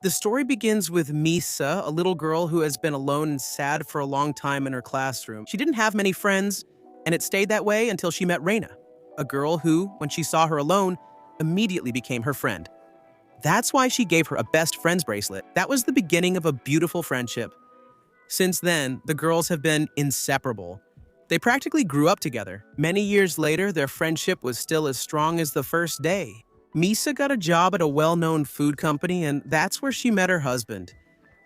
The story begins with Misa, a little girl who has been alone and sad for a long time in her classroom. She didn't have many friends, and it stayed that way until she met Reina, a girl who, when she saw her alone, immediately became her friend. That's why she gave her a best friend's bracelet. That was the beginning of a beautiful friendship. Since then, the girls have been inseparable. They practically grew up together. Many years later, their friendship was still as strong as the first day. Misa got a job at a well-known food company, and that's where she met her husband.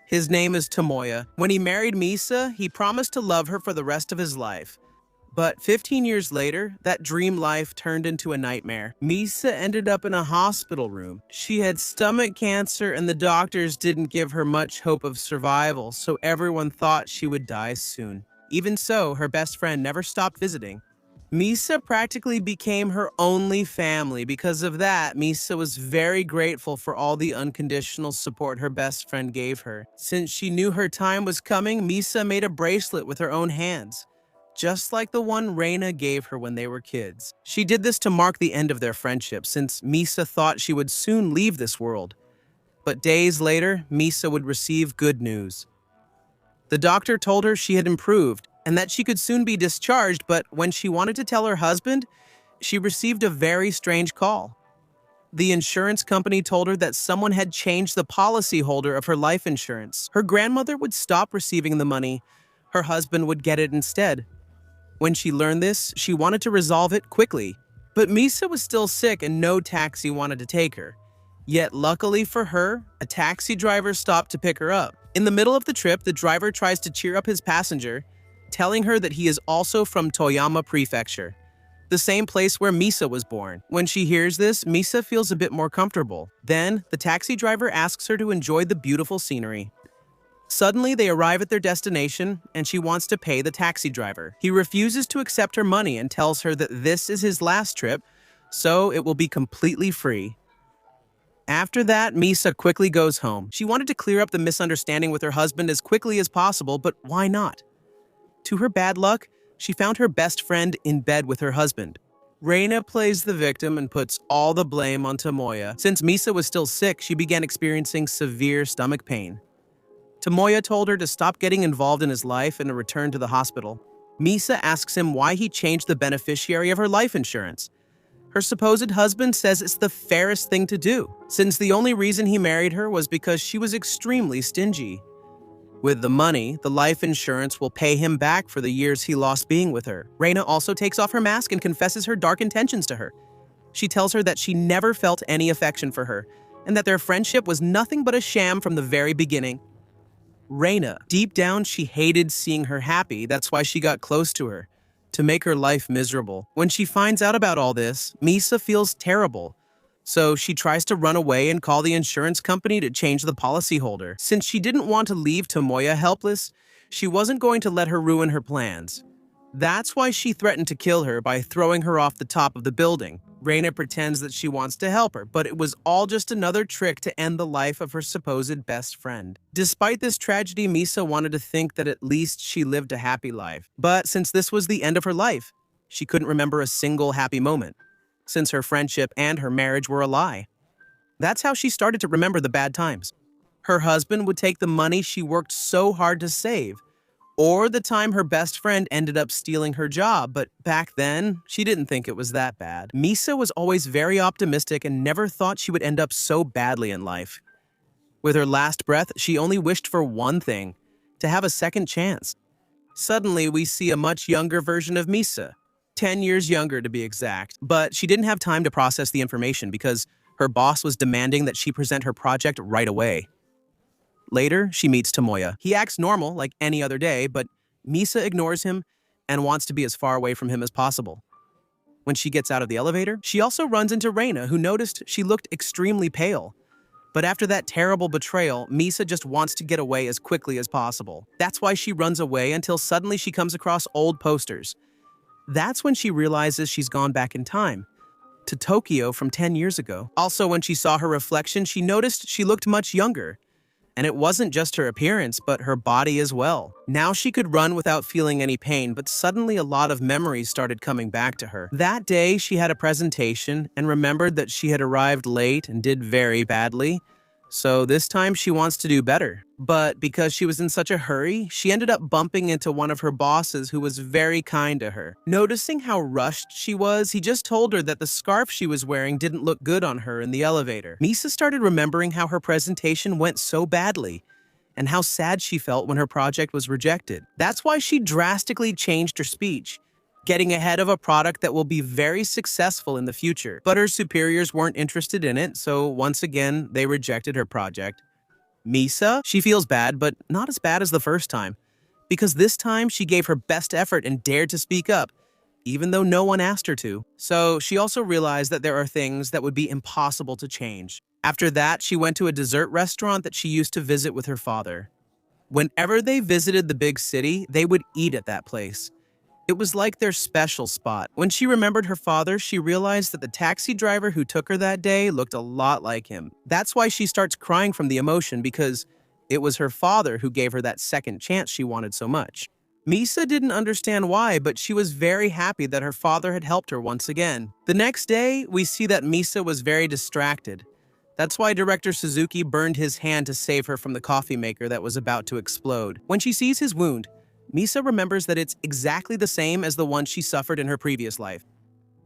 His name is Tomoya. When he married Misa, he promised to love her for the rest of his life. But 15 years later, that dream life turned into a nightmare. Misa ended up in a hospital room. She had stomach cancer, and the doctors didn't give her much hope of survival, so everyone thought she would die soon. Even so, her best friend never stopped visiting. Misa practically became her only family. Because of that, Misa was very grateful for all the unconditional support her best friend gave her. Since she knew her time was coming, Misa made a bracelet with her own hands, just like the one Reina gave her when they were kids. She did this to mark the end of their friendship, since Misa thought she would soon leave this world. But days later, Misa would receive good news. The doctor told her she had improved and that she could soon be discharged, but when she wanted to tell her husband, she received a very strange call. The insurance company told her that someone had changed the policyholder of her life insurance. Her grandmother would stop receiving the money. Her husband would get it instead. When she learned this, she wanted to resolve it quickly. But Misa was still sick and no taxi wanted to take her. Yet luckily for her, a taxi driver stopped to pick her up. In the middle of the trip, the driver tries to cheer up his passenger, telling her that he is also from Toyama Prefecture, the same place where Misa was born. When she hears this, Misa feels a bit more comfortable. Then, the taxi driver asks her to enjoy the beautiful scenery. Suddenly, they arrive at their destination, and she wants to pay the taxi driver. He refuses to accept her money and tells her that this is his last trip, so it will be completely free. After that, Misa quickly goes home. She wanted to clear up the misunderstanding with her husband as quickly as possible, but why not? To her bad luck, she found her best friend in bed with her husband. Reina plays the victim and puts all the blame on Tomoya. Since Misa was still sick, she began experiencing severe stomach pain. Tomoya told her to stop getting involved in his life and to return to the hospital. Misa asks him why he changed the beneficiary of her life insurance. Her supposed husband says it's the fairest thing to do, since the only reason he married her was because she was extremely stingy. With the money, the life insurance will pay him back for the years he lost being with her. Reina also takes off her mask and confesses her dark intentions to her. She tells her that she never felt any affection for her, and that their friendship was nothing but a sham from the very beginning. Reina, deep down, she hated seeing her happy. That's why she got close to her, to make her life miserable. When she finds out about all this, Misa feels terrible. So she tries to run away and call the insurance company to change the policyholder. Since she didn't want to leave Tomoya helpless, she wasn't going to let her ruin her plans. That's why she threatened to kill her by throwing her off the top of the building. Reina pretends that she wants to help her, but it was all just another trick to end the life of her supposed best friend. Despite this tragedy, Misa wanted to think that at least she lived a happy life. But since this was the end of her life, she couldn't remember a single happy moment, since her friendship and her marriage were a lie. That's how she started to remember the bad times. Her husband would take the money she worked so hard to save, or the time her best friend ended up stealing her job, but back then, she didn't think it was that bad. Misa was always very optimistic and never thought she would end up so badly in life. With her last breath, she only wished for one thing: to have a second chance. Suddenly, we see a much younger version of Misa, 10 years younger to be exact, but she didn't have time to process the information because her boss was demanding that she present her project right away. Later, she meets Tomoya. He acts normal like any other day, but Misa ignores him and wants to be as far away from him as possible. When she gets out of the elevator, she also runs into Reina, who noticed she looked extremely pale. But after that terrible betrayal, Misa just wants to get away as quickly as possible. That's why she runs away until suddenly she comes across old posters. That's when she realizes she's gone back in time, to Tokyo from 10 years ago. Also, when she saw her reflection, she noticed she looked much younger. And it wasn't just her appearance, but her body as well. Now she could run without feeling any pain, but suddenly a lot of memories started coming back to her. That day, she had a presentation and remembered that she had arrived late and did very badly. So this time she wants to do better. But because she was in such a hurry, she ended up bumping into one of her bosses who was very kind to her. Noticing how rushed she was, he just told her that the scarf she was wearing didn't look good on her in the elevator. Misa started remembering how her presentation went so badly and how sad she felt when her project was rejected. That's why she drastically changed her speech, getting ahead of a product that will be very successful in the future. But her superiors weren't interested in it, so once again, they rejected her project. Misa, she feels bad, but not as bad as the first time, because this time she gave her best effort and dared to speak up, even though no one asked her to. So she also realized that there are things that would be impossible to change. After that, she went to a dessert restaurant that she used to visit with her father. Whenever they visited the big city, they would eat at that place. It was like their special spot. When she remembered her father, she realized that the taxi driver who took her that day looked a lot like him. That's why she starts crying from the emotion, because it was her father who gave her that second chance she wanted so much. Misa didn't understand why, but she was very happy that her father had helped her once again. The next day, we see that Misa was very distracted. That's why Director Suzuki burned his hand to save her from the coffee maker that was about to explode. When she sees his wound, Misa remembers that it's exactly the same as the one she suffered in her previous life.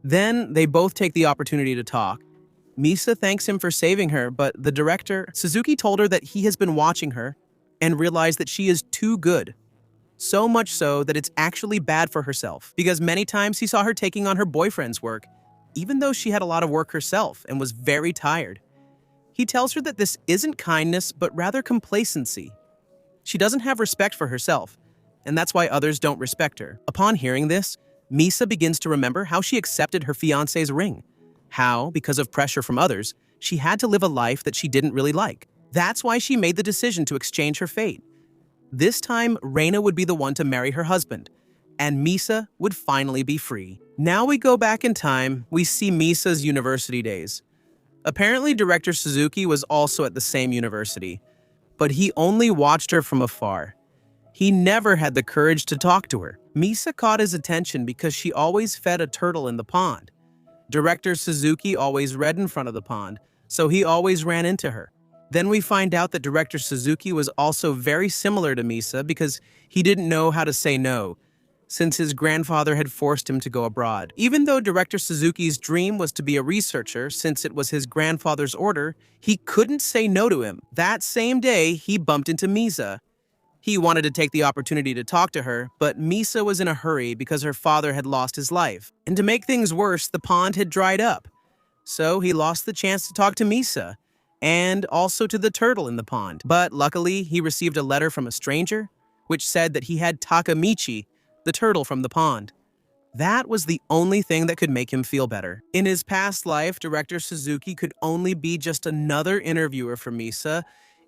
Then they both take the opportunity to talk. Misa thanks him for saving her, but the director, Suzuki, told her that he has been watching her and realized that she is too good. So much so that it's actually bad for herself, because many times he saw her taking on her boyfriend's work, even though she had a lot of work herself and was very tired. He tells her that this isn't kindness, but rather complacency. She doesn't have respect for herself, and that's why others don't respect her. Upon hearing this, Misa begins to remember how she accepted her fiancé's ring. How, because of pressure from others, she had to live a life that she didn't really like. That's why she made the decision to exchange her fate. This time, Reina would be the one to marry her husband, and Misa would finally be free. Now we go back in time, we see Misa's university days. Apparently, Director Suzuki was also at the same university, but he only watched her from afar. He never had the courage to talk to her. Misa caught his attention because she always fed a turtle in the pond. Director Suzuki always read in front of the pond, so he always ran into her. Then we find out that Director Suzuki was also very similar to Misa because he didn't know how to say no, since his grandfather had forced him to go abroad. Even though Director Suzuki's dream was to be a researcher, since it was his grandfather's order, he couldn't say no to him. That same day, he bumped into Misa. He wanted to take the opportunity to talk to her, but Misa was in a hurry because her father had lost his life. And to make things worse, the pond had dried up. So he lost the chance to talk to Misa, and also to the turtle in the pond. But luckily, he received a letter from a stranger, which said that he had Takamichi, the turtle from the pond. That was the only thing that could make him feel better. In his past life, Director Suzuki could only be just another interviewer for Misa,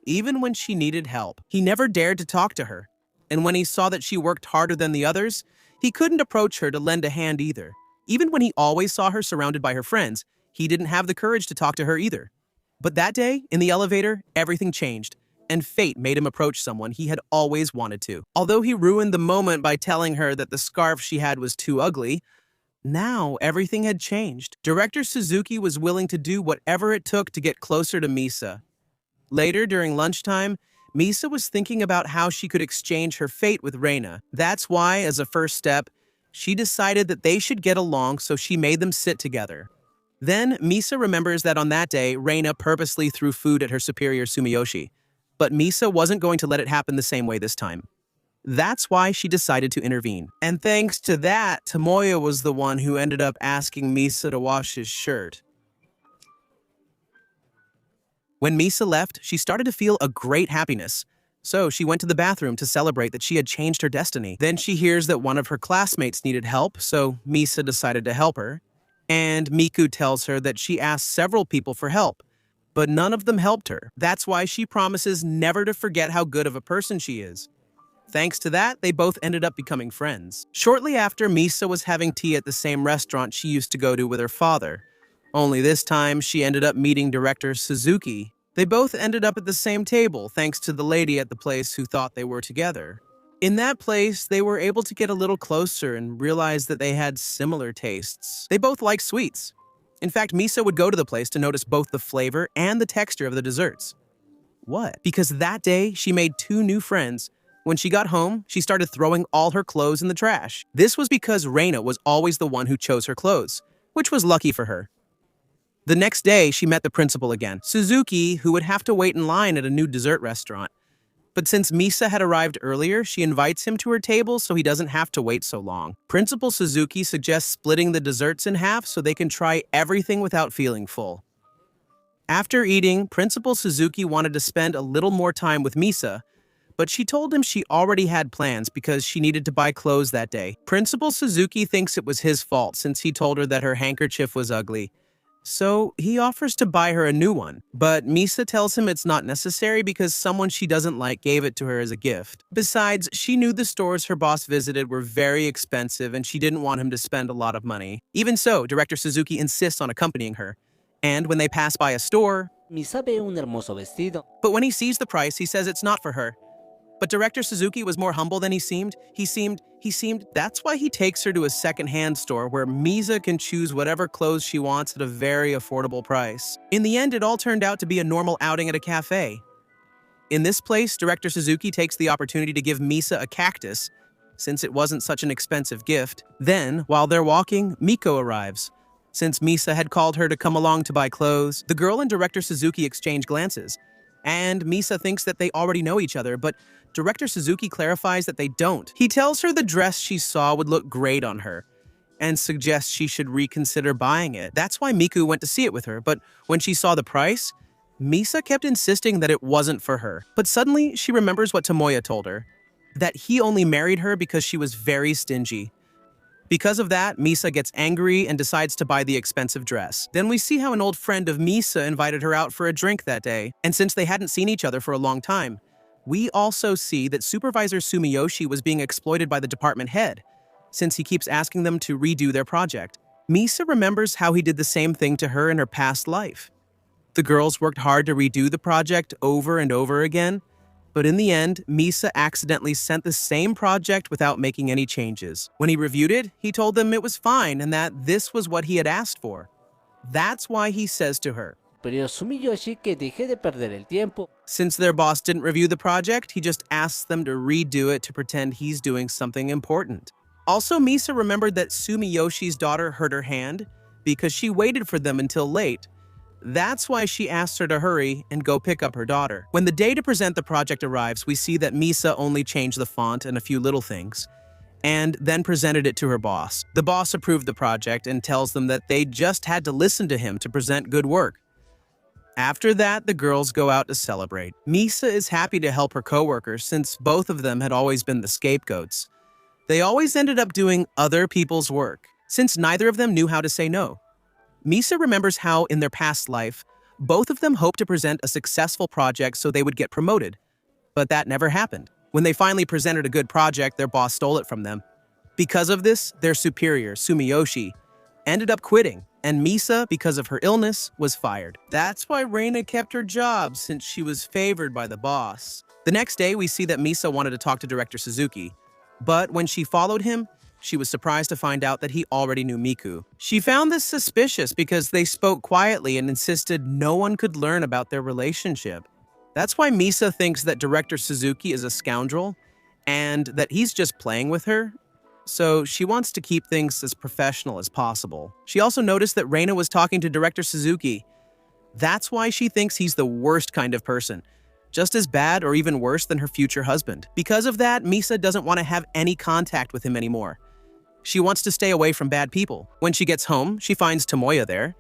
even when she needed help. He never dared to talk to her, and when he saw that she worked harder than the others, he couldn't approach her to lend a hand either. Even when he always saw her surrounded by her friends, he didn't have the courage to talk to her either. But that day, in the elevator, everything changed, and fate made him approach someone he had always wanted to. Although he ruined the moment by telling her that the scarf she had was too ugly, now everything had changed. Director Suzuki was willing to do whatever it took to get closer to Misa. Later, during lunchtime, Misa was thinking about how she could exchange her fate with Reina. That's why, as a first step, she decided that they should get along, so she made them sit together. Then, Misa remembers that on that day, Reina purposely threw food at her superior Sumiyoshi, but Misa wasn't going to let it happen the same way this time. That's why she decided to intervene. And thanks to that, Tomoya was the one who ended up asking Misa to wash his shirt. When Misa left, she started to feel a great happiness. So she went to the bathroom to celebrate that she had changed her destiny. Then she hears that one of her classmates needed help, so Misa decided to help her. And Miku tells her that she asked several people for help, but none of them helped her. That's why she promises never to forget how good of a person she is. Thanks to that, they both ended up becoming friends. Shortly after, Misa was having tea at the same restaurant she used to go to with her father. Only this time, she ended up meeting Director Suzuki. They both ended up at the same table, thanks to the lady at the place who thought they were together. In that place, they were able to get a little closer and realize that they had similar tastes. They both liked sweets. In fact, Misa would go to the place to notice both the flavor and the texture of the desserts. What? Because that day, she made 2 new friends. When she got home, she started throwing all her clothes in the trash. This was because Reina was always the one who chose her clothes, which was lucky for her. The next day, she met the principal again, Suzuki, who would have to wait in line at a new dessert restaurant. But since Misa had arrived earlier, she invites him to her table so he doesn't have to wait so long. Principal Suzuki suggests splitting the desserts in half so they can try everything without feeling full. After eating, Principal Suzuki wanted to spend a little more time with Misa, but she told him she already had plans because she needed to buy clothes that day. Principal Suzuki thinks it was his fault since he told her that her handkerchief was ugly. So he offers to buy her a new one, but Misa tells him it's not necessary because someone she doesn't like gave it to her as a gift. Besides, she knew the stores her boss visited were very expensive and she didn't want him to spend a lot of money. Even so, Director Suzuki insists on accompanying her. And when they pass by a store, Misa ve un hermoso vestido. but when he sees the price, he says it's not for her. But Director Suzuki was more humble than he seemed. That's why he takes her to a second-hand store where Misa can choose whatever clothes she wants at a very affordable price. In the end, it all turned out to be a normal outing at a cafe. In this place, Director Suzuki takes the opportunity to give Misa a cactus, since it wasn't such an expensive gift. Then, while they're walking, Miko arrives. Since Misa had called her to come along to buy clothes, the girl and Director Suzuki exchange glances. And Misa thinks that they already know each other, but Director Suzuki clarifies that they don't. He tells her the dress she saw would look great on her, and suggests she should reconsider buying it. That's why Miku went to see it with her, but when she saw the price, Misa kept insisting that it wasn't for her. But suddenly, she remembers what Tomoya told her, that he only married her because she was very stingy. Because of that, Misa gets angry and decides to buy the expensive dress. Then we see how an old friend of Misa invited her out for a drink that day, and since they hadn't seen each other for a long time, we also see that Supervisor Sumiyoshi was being exploited by the department head, since he keeps asking them to redo their project. Misa remembers how he did the same thing to her in her past life. The girls worked hard to redo the project over and over again, but in the end, Misa accidentally sent the same project without making any changes. When he reviewed it, he told them it was fine and that this was what he had asked for. That's why he says to her, Pero Sumiyoshi que deje de perder el tiempo. since their boss didn't review the project, he just asks them to redo it to pretend he's doing something important. Also, Misa remembered that Sumiyoshi's daughter hurt her hand because she waited for them until late. That's why she asked her to hurry and go pick up her daughter. When the day to present the project arrives, we see that Misa only changed the font and a few little things, and then presented it to her boss. The boss approved the project and tells them that they just had to listen to him to present good work. After that, the girls go out to celebrate. Misa is happy to help her coworkers since both of them had always been the scapegoats. They always ended up doing other people's work, since neither of them knew how to say no. Misa remembers how, in their past life, both of them hoped to present a successful project so they would get promoted. But that never happened. When they finally presented a good project, their boss stole it from them. Because of this, their superior, Sumiyoshi, ended up quitting, and Misa, because of her illness, was fired. That's why Reina kept her job, since she was favored by the boss. The next day, we see that Misa wanted to talk to Director Suzuki, but when she followed him, she was surprised to find out that he already knew Miku. She found this suspicious because they spoke quietly and insisted no one could learn about their relationship. That's why Misa thinks that Director Suzuki is a scoundrel and that he's just playing with her. So she wants to keep things as professional as possible. She also noticed that Reina was talking to Director Suzuki. That's why she thinks he's the worst kind of person, just as bad or even worse than her future husband. Because of that, Misa doesn't want to have any contact with him anymore. She wants to stay away from bad people. When she gets home, she finds Tomoya there.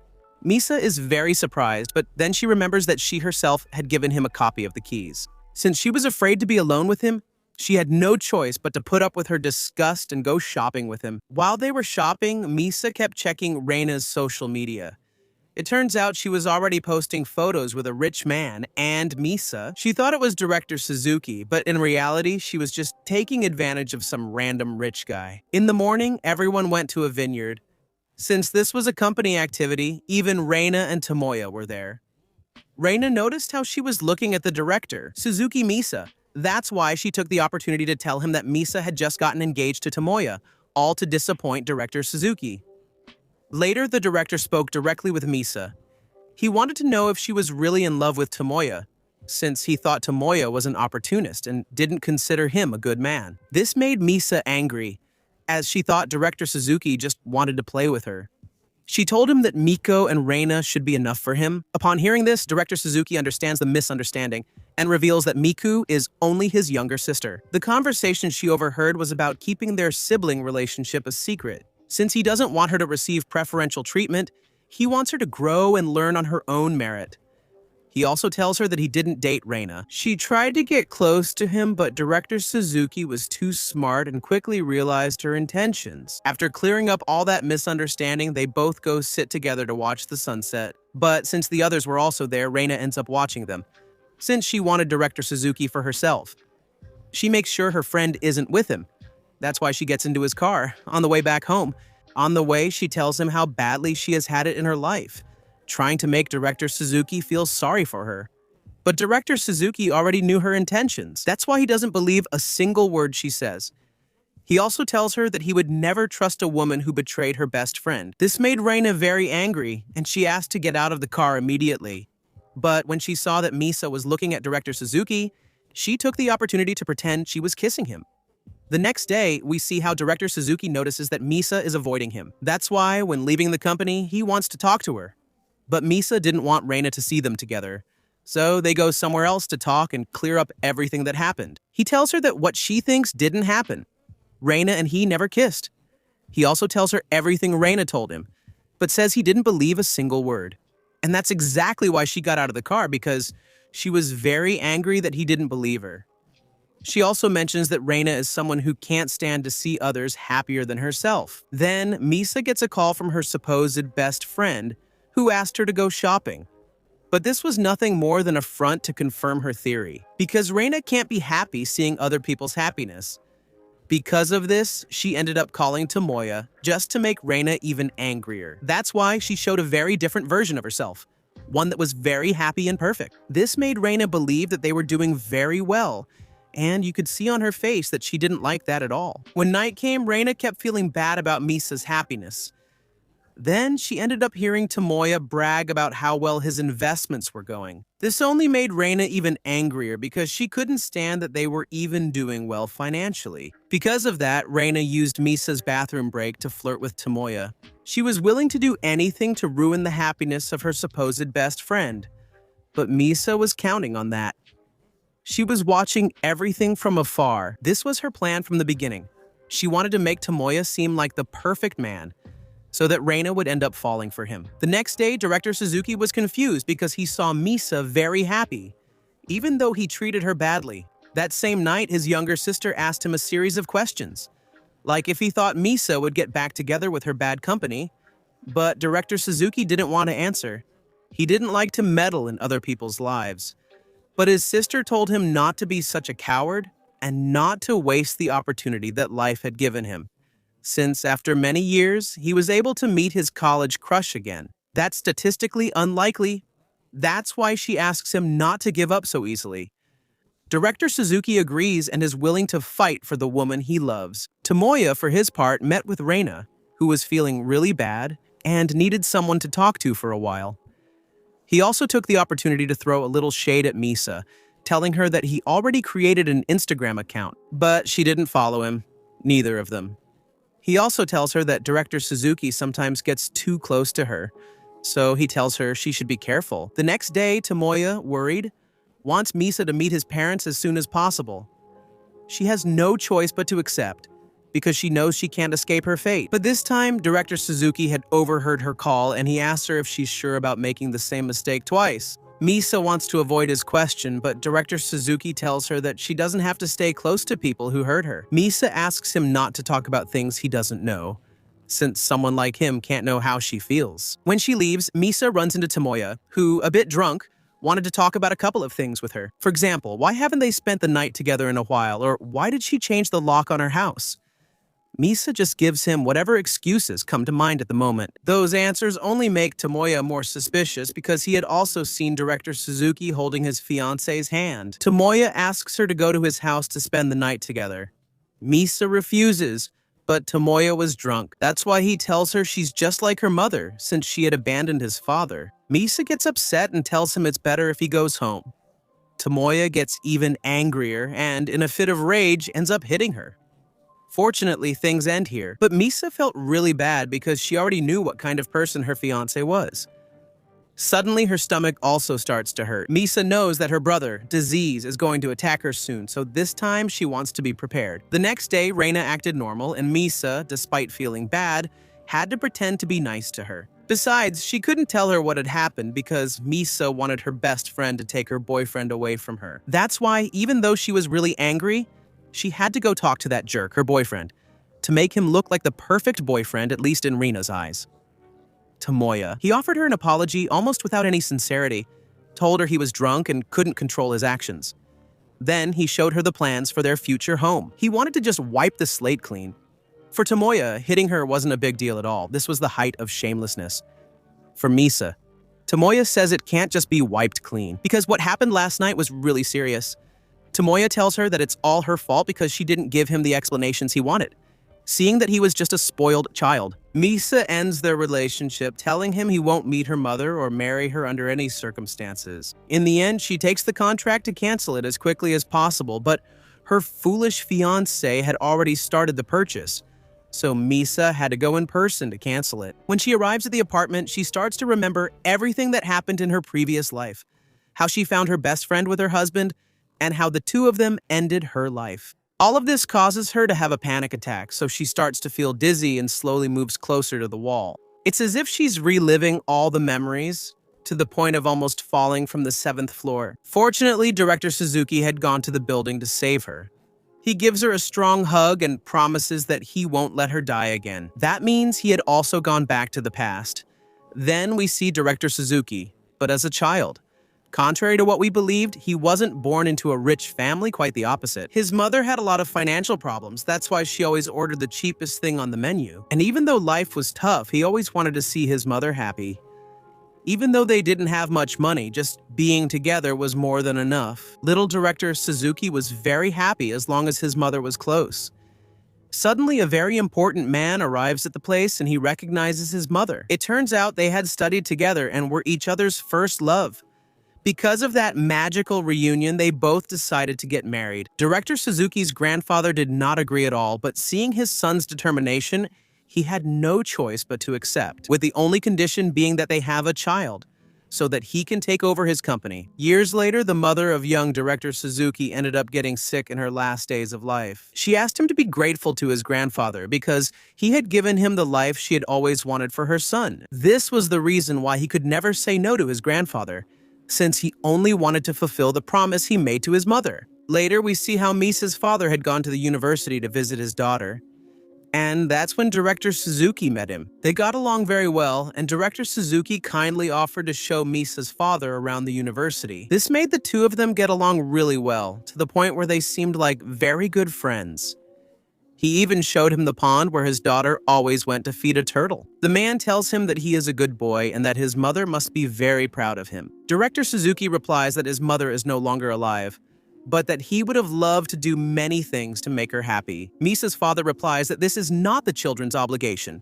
Misa is very surprised, but then she remembers that she herself had given him a copy of the keys. Since she was afraid to be alone with him, she had no choice but to put up with her disgust and go shopping with him. While they were shopping, Misa kept checking Reina's social media. It turns out she was already posting photos with a rich man and Misa. She thought it was Director Suzuki, but in reality, she was just taking advantage of some random rich guy. In the morning, everyone went to a vineyard. Since this was a company activity, even Reina and Tomoya were there. Reina noticed how she was looking at the director, Suzuki Misa. That's why she took the opportunity to tell him that Misa had just gotten engaged to Tomoya, all to disappoint Director Suzuki. Later, the director spoke directly with Misa. He wanted to know if she was really in love with Tomoya. since he thought Tomoya was an opportunist and didn't consider him a good man. This made Misa angry, as she thought Director Suzuki just wanted to play with her. She told him that Miko and Reina should be enough for him. Upon hearing this, Director Suzuki understands the misunderstanding and reveals that Miku is only his younger sister. The conversation she overheard was about keeping their sibling relationship a secret. Since he doesn't want her to receive preferential treatment, he wants her to grow and learn on her own merit. He also tells her that he didn't date Reina. She tried to get close to him, but Director Suzuki was too smart and quickly realized her intentions. After clearing up all that misunderstanding, they both go sit together to watch the sunset. But since the others were also there, Reina ends up watching them, since she wanted Director Suzuki for herself. She makes sure her friend isn't with him. That's why she gets into his car on the way back home. On the way, she tells him how badly she has had it in her life, trying to make Director Suzuki feel sorry for her. But Director Suzuki already knew her intentions. That's why he doesn't believe a single word she says. He also tells her that he would never trust a woman who betrayed her best friend. This made Reina very angry, and she asked to get out of the car immediately. But when she saw that Misa was looking at Director Suzuki, she took the opportunity to pretend she was kissing him. The next day, we see how Director Suzuki notices that Misa is avoiding him. That's why, when leaving the company, he wants to talk to her. But Misa didn't want Reina to see them together, so they go somewhere else to talk and clear up everything that happened. He tells her that what she thinks didn't happen. Reina and he never kissed. He also tells her everything Reina told him, but says he didn't believe a single word. And that's exactly why she got out of the car, because she was very angry that he didn't believe her. She also mentions that Reina is someone who can't stand to see others happier than herself. Then, Misa gets a call from her supposed best friend, who asked her to go shopping. But this was nothing more than a front to confirm her theory, because Reina can't be happy seeing other people's happiness. Because of this, she ended up calling Tomoya just to make Reina even angrier. That's why she showed a very different version of herself, one that was very happy and perfect. This made Reina believe that they were doing very well, and you could see on her face that she didn't like that at all. When night came, Reina kept feeling bad about Misa's happiness. Then she ended up hearing Tomoya brag about how well his investments were going. This only made Reina even angrier because she couldn't stand that they were even doing well financially. Because of that, Reina used Misa's bathroom break to flirt with Tomoya. She was willing to do anything to ruin the happiness of her supposed best friend. But Misa was counting on that. She was watching everything from afar. This was her plan from the beginning. She wanted to make Tomoya seem like the perfect man, so that Reina would end up falling for him. The next day, Director Suzuki was confused because he saw Misa very happy, even though he treated her badly. That same night, his younger sister asked him a series of questions, like if he thought Misa would get back together with her bad company, but Director Suzuki didn't want to answer. He didn't like to meddle in other people's lives. But his sister told him not to be such a coward and not to waste the opportunity that life had given him, since after many years, he was able to meet his college crush again. That's statistically unlikely. That's why she asks him not to give up so easily. Director Suzuki agrees and is willing to fight for the woman he loves. Tomoya, for his part, met with Reina, who was feeling really bad and needed someone to talk to for a while. He also took the opportunity to throw a little shade at Misa, telling her that he already created an Instagram account, but she didn't follow him, neither of them. He also tells her that Director Suzuki sometimes gets too close to her, so he tells her she should be careful. The next day, Tomoya, worried, wants Misa to meet his parents as soon as possible. She has no choice but to accept, because she knows she can't escape her fate. But this time, Director Suzuki had overheard her call, and he asked her if she's sure about making the same mistake twice. Misa wants to avoid his question, but Director Suzuki tells her that she doesn't have to stay close to people who hurt her. Misa asks him not to talk about things he doesn't know, since someone like him can't know how she feels. When she leaves, Misa runs into Tomoya, who, a bit drunk, wanted to talk about a couple of things with her. For example, why haven't they spent the night together in a while, or why did she change the lock on her house? Misa just gives him whatever excuses come to mind at the moment. Those answers only make Tomoya more suspicious because he had also seen Director Suzuki holding his fiancé's hand. Tomoya asks her to go to his house to spend the night together. Misa refuses, but Tomoya was drunk. That's why he tells her she's just like her mother, since she had abandoned his father. Misa gets upset and tells him it's better if he goes home. Tomoya gets even angrier and, in a fit of rage, ends up hitting her. Fortunately, things end here, but Misa felt really bad because she already knew what kind of person her fiancé was. Suddenly, her stomach also starts to hurt. Misa knows that her brother, Disease, is going to attack her soon, so this time she wants to be prepared. The next day, Reina acted normal, and Misa, despite feeling bad, had to pretend to be nice to her. Besides, she couldn't tell her what had happened because Misa wanted her best friend to take her boyfriend away from her. That's why, even though she was really angry, she had to go talk to that jerk, her boyfriend, to make him look like the perfect boyfriend, at least in Reina's eyes. Tomoya. He offered her an apology almost without any sincerity, told her he was drunk and couldn't control his actions. Then he showed her the plans for their future home. He wanted to just wipe the slate clean. For Tomoya, hitting her wasn't a big deal at all. This was the height of shamelessness. For Misa, Tomoya says it can't just be wiped clean, because what happened last night was really serious. Tomoya tells her that it's all her fault because she didn't give him the explanations he wanted, seeing that he was just a spoiled child. Misa ends their relationship, telling him he won't meet her mother or marry her under any circumstances. In the end, she takes the contract to cancel it as quickly as possible, but her foolish fiancé had already started the purchase, so Misa had to go in person to cancel it. When she arrives at the apartment, she starts to remember everything that happened in her previous life, how she found her best friend with her husband, and how the two of them ended her life. All of this causes her to have a panic attack, so she starts to feel dizzy and slowly moves closer to the wall. It's as if she's reliving all the memories to the point of almost falling from the 7th floor. Fortunately, Director Suzuki had gone to the building to save her. He gives her a strong hug and promises that he won't let her die again. That means he had also gone back to the past. Then we see Director Suzuki, but as a child. Contrary to what we believed, he wasn't born into a rich family, quite the opposite. His mother had a lot of financial problems. That's why she always ordered the cheapest thing on the menu. And even though life was tough, he always wanted to see his mother happy. Even though they didn't have much money, just being together was more than enough. Little Director Suzuki was very happy as long as his mother was close. Suddenly, a very important man arrives at the place and he recognizes his mother. It turns out they had studied together and were each other's first love. Because of that magical reunion, they both decided to get married. Director Suzuki's grandfather did not agree at all, but seeing his son's determination, he had no choice but to accept, with the only condition being that they have a child, so that he can take over his company. Years later, the mother of young Director Suzuki ended up getting sick in her last days of life. She asked him to be grateful to his grandfather because he had given him the life she had always wanted for her son. This was the reason why he could never say no to his grandfather, since he only wanted to fulfill the promise he made to his mother. Later, we see how Misa's father had gone to the university to visit his daughter. And that's when Director Suzuki met him. They got along very well, and Director Suzuki kindly offered to show Misa's father around the university. This made the two of them get along really well, to the point where they seemed like very good friends. He even showed him the pond where his daughter always went to feed a turtle. The man tells him that he is a good boy and that his mother must be very proud of him. Director Suzuki replies that his mother is no longer alive, but that he would have loved to do many things to make her happy. Misa's father replies that this is not the children's obligation.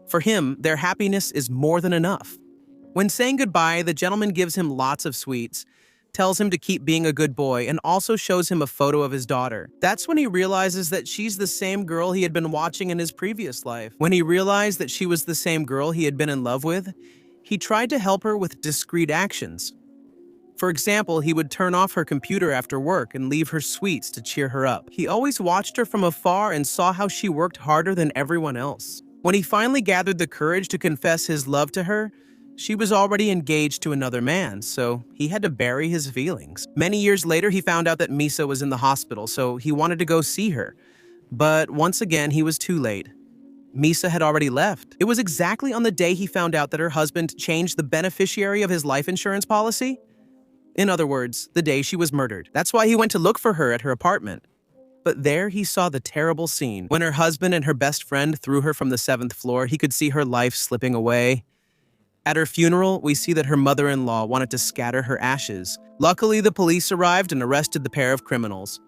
For him, their happiness is more than enough. When saying goodbye, the gentleman gives him lots of sweets, tells him to keep being a good boy, and also shows him a photo of his daughter. That's when he realizes that she's the same girl he had been watching in his previous life. When he realized that she was the same girl he had been in love with, he tried to help her with discreet actions. For example, he would turn off her computer after work and leave her sweets to cheer her up. He always watched her from afar and saw how she worked harder than everyone else. When he finally gathered the courage to confess his love to her, she was already engaged to another man, so he had to bury his feelings. Many years later, he found out that Misa was in the hospital, so he wanted to go see her. But once again, he was too late. Misa had already left. It was exactly on the day he found out that her husband changed the beneficiary of his life insurance policy. In other words, the day she was murdered. That's why he went to look for her at her apartment. But there he saw the terrible scene. When her husband and her best friend threw her from the 7th floor, he could see her life slipping away. At her funeral, we see that her mother-in-law wanted to scatter her ashes. Luckily, the police arrived and arrested the pair of criminals.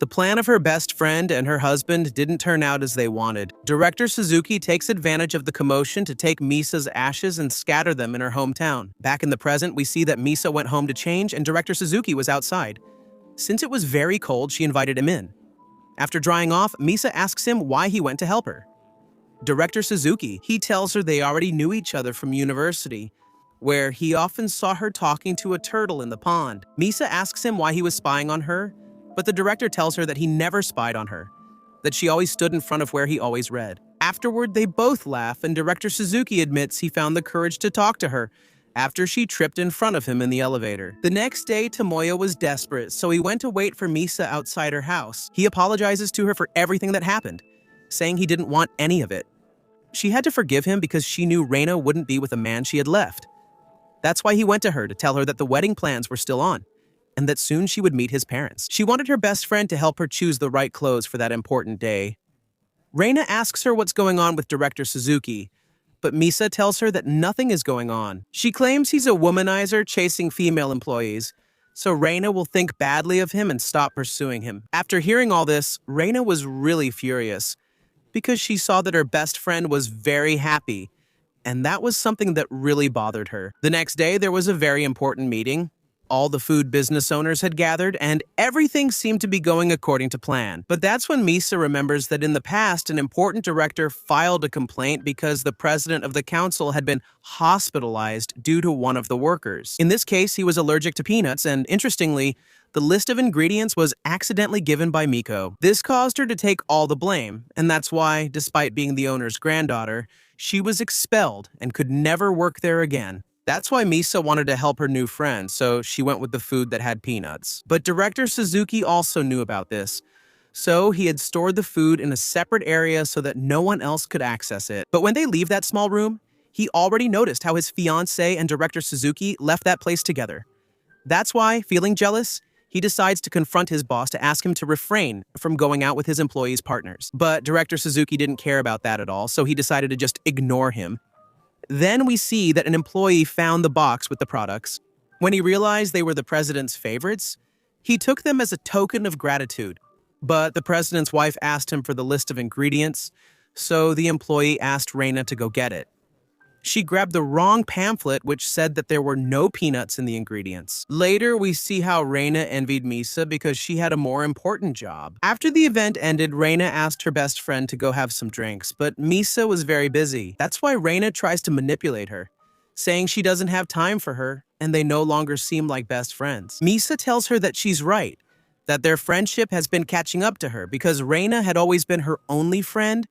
The plan of her best friend and her husband didn't turn out as they wanted. Director Suzuki takes advantage of the commotion to take Misa's ashes and scatter them in her hometown. Back in the present, we see that Misa went home to change and Director Suzuki was outside. Since it was very cold, she invited him in. After drying off, Misa asks him why he went to help her. Director Suzuki, he tells her they already knew each other from university, where he often saw her talking to a turtle in the pond. Misa asks him why he was spying on her, but the director tells her that he never spied on her, that she always stood in front of where he always read. Afterward, they both laugh, and Director Suzuki admits he found the courage to talk to her after she tripped in front of him in the elevator. The next day, Tomoya was desperate, so he went to wait for Misa outside her house. He apologizes to her for everything that happened, saying he didn't want any of it. She had to forgive him because she knew Reina wouldn't be with a man she had left. That's why he went to her to tell her that the wedding plans were still on, and that soon she would meet his parents. She wanted her best friend to help her choose the right clothes for that important day. Reina asks her what's going on with Director Suzuki, but Misa tells her that nothing is going on. She claims he's a womanizer chasing female employees, so Reina will think badly of him and stop pursuing him. After hearing all this, Reina was really furious because she saw that her best friend was very happy, and that was something that really bothered her. The next day, there was a very important meeting. All the food business owners had gathered, and everything seemed to be going according to plan. But that's when Misa remembers that in the past, an important director filed a complaint because the president of the council had been hospitalized due to one of the workers. In this case, he was allergic to peanuts, and interestingly, the list of ingredients was accidentally given by Miko. This caused her to take all the blame, and that's why, despite being the owner's granddaughter, she was expelled and could never work there again. That's why Misa wanted to help her new friend, so she went with the food that had peanuts. But Director Suzuki also knew about this, so he had stored the food in a separate area so that no one else could access it. But when they leave that small room, he already noticed how his fiancée and Director Suzuki left that place together. That's why, feeling jealous, he decides to confront his boss to ask him to refrain from going out with his employees' partners. But Director Suzuki didn't care about that at all, so he decided to just ignore him. Then we see that an employee found the box with the products. When he realized they were the president's favorites, he took them as a token of gratitude. But the president's wife asked him for the list of ingredients, so the employee asked Reina to go get it. She grabbed the wrong pamphlet which said that there were no peanuts in the ingredients. Later, we see how Reina envied Misa because she had a more important job. After the event ended, Reina asked her best friend to go have some drinks, but Misa was very busy. That's why Reina tries to manipulate her, saying she doesn't have time for her and they no longer seem like best friends. Misa tells her that she's right, that their friendship has been catching up to her because Reina had always been her only friend,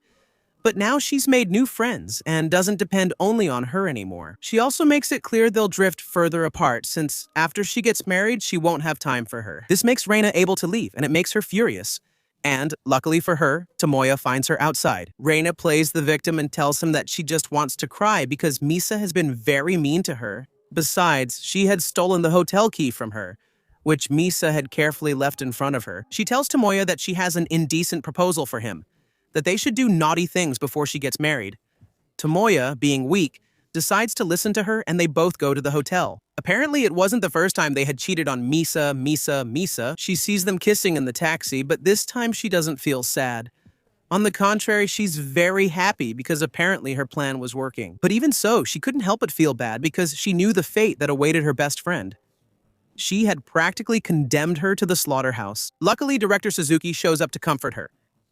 but now she's made new friends and doesn't depend only on her anymore. She also makes it clear they'll drift further apart since after she gets married, she won't have time for her. This makes Reina able to leave and it makes her furious. And, luckily for her, Tomoya finds her outside. Reina plays the victim and tells him that she just wants to cry because Misa has been very mean to her. Besides, she had stolen the hotel key from her, which Misa had carefully left in front of her. She tells Tomoya that she has an indecent proposal for him, that they should do naughty things before she gets married. Tomoya, being weak, decides to listen to her and they both go to the hotel. Apparently, it wasn't the first time they had cheated on Misa. She sees them kissing in the taxi, but this time she doesn't feel sad. On the contrary, she's very happy because apparently her plan was working. But even so, she couldn't help but feel bad because she knew the fate that awaited her best friend. She had practically condemned her to the slaughterhouse. Luckily, Director Suzuki shows up to comfort her.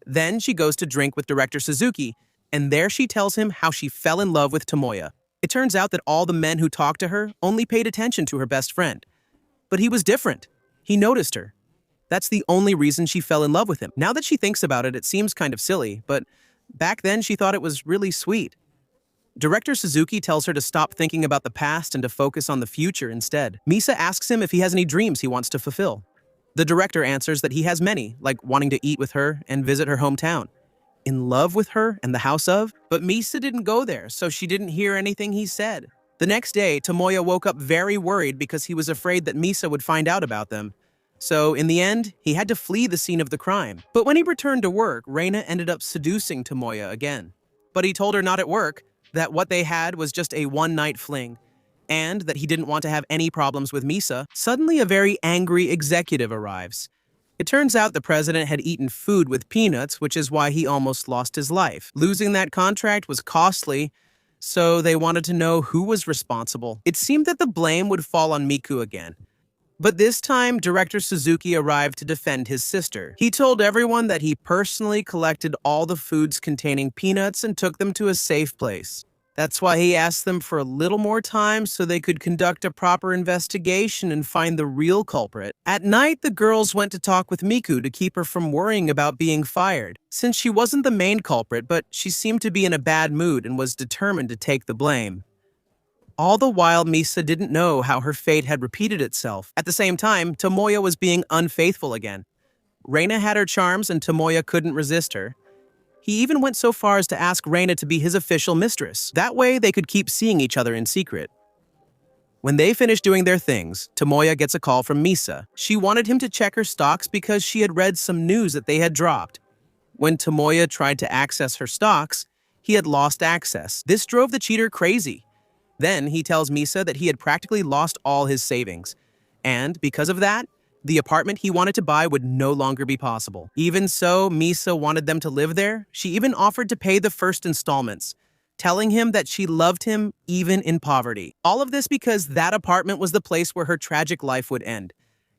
Then she goes to drink with Director Suzuki, and there she tells him how she fell in love with Tomoya. It turns out that all the men who talked to her only paid attention to her best friend. But he was different. He noticed her. That's the only reason she fell in love with him. Now that she thinks about it, it seems kind of silly, but back then she thought it was really sweet. Director Suzuki tells her to stop thinking about the past and to focus on the future instead. Misa asks him if he has any dreams he wants to fulfill. The director answers that he has many, like wanting to eat with her and visit her hometown, in love with her and the house of, but Misa didn't go there, so she didn't hear anything he said. The next day, Tomoya woke up very worried because he was afraid that Misa would find out about them. So, in the end, he had to flee the scene of the crime. But when he returned to work, Reina ended up seducing Tomoya again. But he told her not at work, that what they had was just a one-night fling, and that he didn't want to have any problems with Misa. Suddenly, a very angry executive arrives. It turns out the president had eaten food with peanuts, which is why he almost lost his life. Losing that contract was costly, so they wanted to know who was responsible. It seemed that the blame would fall on Miku again. But this time, Director Suzuki arrived to defend his sister. He told everyone that he personally collected all the foods containing peanuts and took them to a safe place. That's why he asked them for a little more time so they could conduct a proper investigation and find the real culprit. At night, the girls went to talk with Miku to keep her from worrying about being fired, since she wasn't the main culprit, but she seemed to be in a bad mood and was determined to take the blame. All the while, Misa didn't know how her fate had repeated itself. At the same time, Tomoya was being unfaithful again. Reina had her charms and Tomoya couldn't resist her. He even went so far as to ask Reina to be his official mistress. That way, they could keep seeing each other in secret. When they finished doing their things, Tomoya gets a call from Misa. She wanted him to check her stocks because she had read some news that they had dropped. When Tomoya tried to access her stocks, he had lost access. This drove the cheater crazy. Then he tells Misa that he had practically lost all his savings. And because of that, the apartment he wanted to buy would no longer be possible. Even so, Misa wanted them to live there. She even offered to pay the first installments, telling him that she loved him even in poverty. All of this because that apartment was the place where her tragic life would end.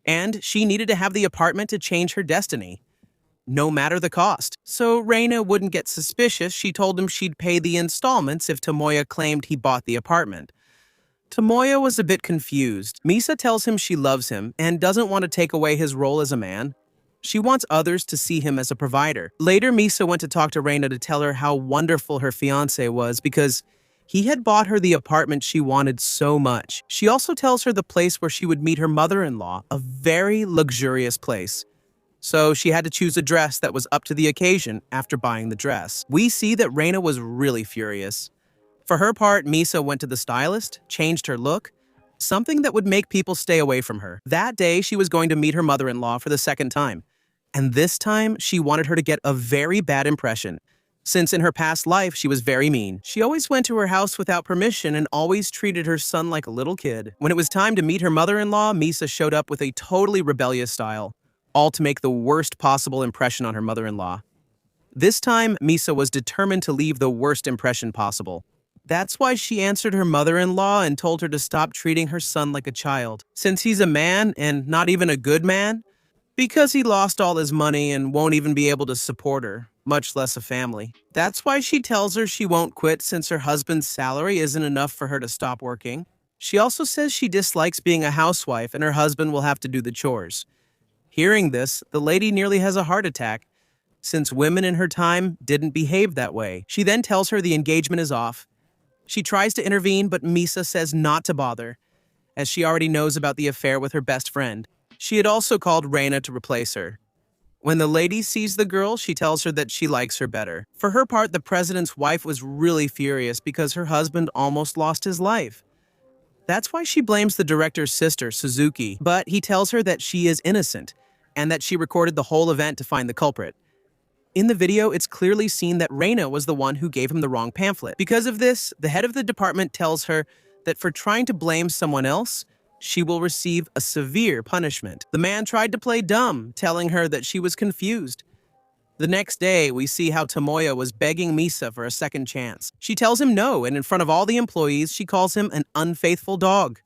And she needed to have the apartment to change her destiny, no matter the cost. So Reina wouldn't get suspicious. She told him she'd pay the installments if Tomoya claimed he bought the apartment. Tomoya was a bit confused. Misa tells him she loves him and doesn't want to take away his role as a man. She wants others to see him as a provider. Later, Misa went to talk to Reina to tell her how wonderful her fiancé was because he had bought her the apartment she wanted so much. She also tells her the place where she would meet her mother-in-law, a very luxurious place. So she had to choose a dress that was up to the occasion after buying the dress. We see that Reina was really furious. For her part, Misa went to the stylist, changed her look, something that would make people stay away from her. That day, she was going to meet her mother-in-law for the second time. And this time, she wanted her to get a very bad impression, since in her past life, she was very mean. She always went to her house without permission and always treated her son like a little kid. When it was time to meet her mother-in-law, Misa showed up with a totally rebellious style, all to make the worst possible impression on her mother-in-law. This time, Misa was determined to leave the worst impression possible. That's why she answered her mother-in-law and told her to stop treating her son like a child. Since he's a man and not even a good man, because he lost all his money and won't even be able to support her, much less a family. That's why she tells her she won't quit since her husband's salary isn't enough for her to stop working. She also says she dislikes being a housewife and her husband will have to do the chores. Hearing this, the lady nearly has a heart attack, since women in her time didn't behave that way. She then tells her the engagement is off. She tries to intervene, but Misa says not to bother, as she already knows about the affair with her best friend. She had also called Reina to replace her. When the lady sees the girl, she tells her that she likes her better. For her part, the president's wife was really furious because her husband almost lost his life. That's why she blames the director's sister, Suzuki, but he tells her that she is innocent and that she recorded the whole event to find the culprit. In the video, it's clearly seen that Reina was the one who gave him the wrong pamphlet. Because of this, the head of the department tells her that for trying to blame someone else, she will receive a severe punishment. The man tried to play dumb, telling her that she was confused. The next day, we see how Tomoya was begging Misa for a second chance. She tells him no, and in front of all the employees, she calls him an unfaithful dog.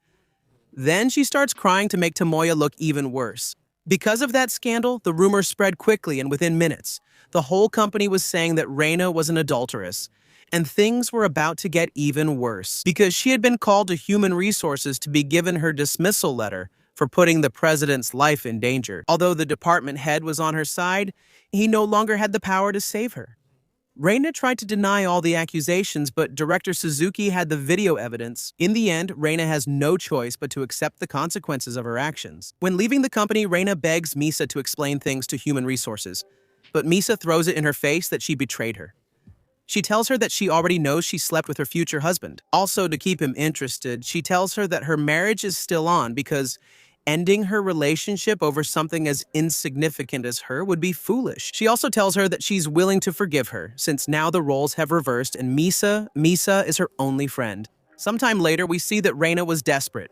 Then she starts crying to make Tomoya look even worse. Because of that scandal, the rumor spread quickly and within minutes. The whole company was saying that Reina was an adulteress, and things were about to get even worse because she had been called to Human Resources to be given her dismissal letter for putting the president's life in danger. Although the department head was on her side, he no longer had the power to save her. Reina tried to deny all the accusations, but Director Suzuki had the video evidence. In the end, Reina has no choice but to accept the consequences of her actions. When leaving the company, Reina begs Misa to explain things to Human Resources, but Misa throws it in her face that she betrayed her. She tells her that she already knows she slept with her future husband. Also, to keep him interested, she tells her that her marriage is still on because ending her relationship over something as insignificant as her would be foolish. She also tells her that she's willing to forgive her, since now the roles have reversed and Misa is her only friend. Sometime later, we see that Reina was desperate.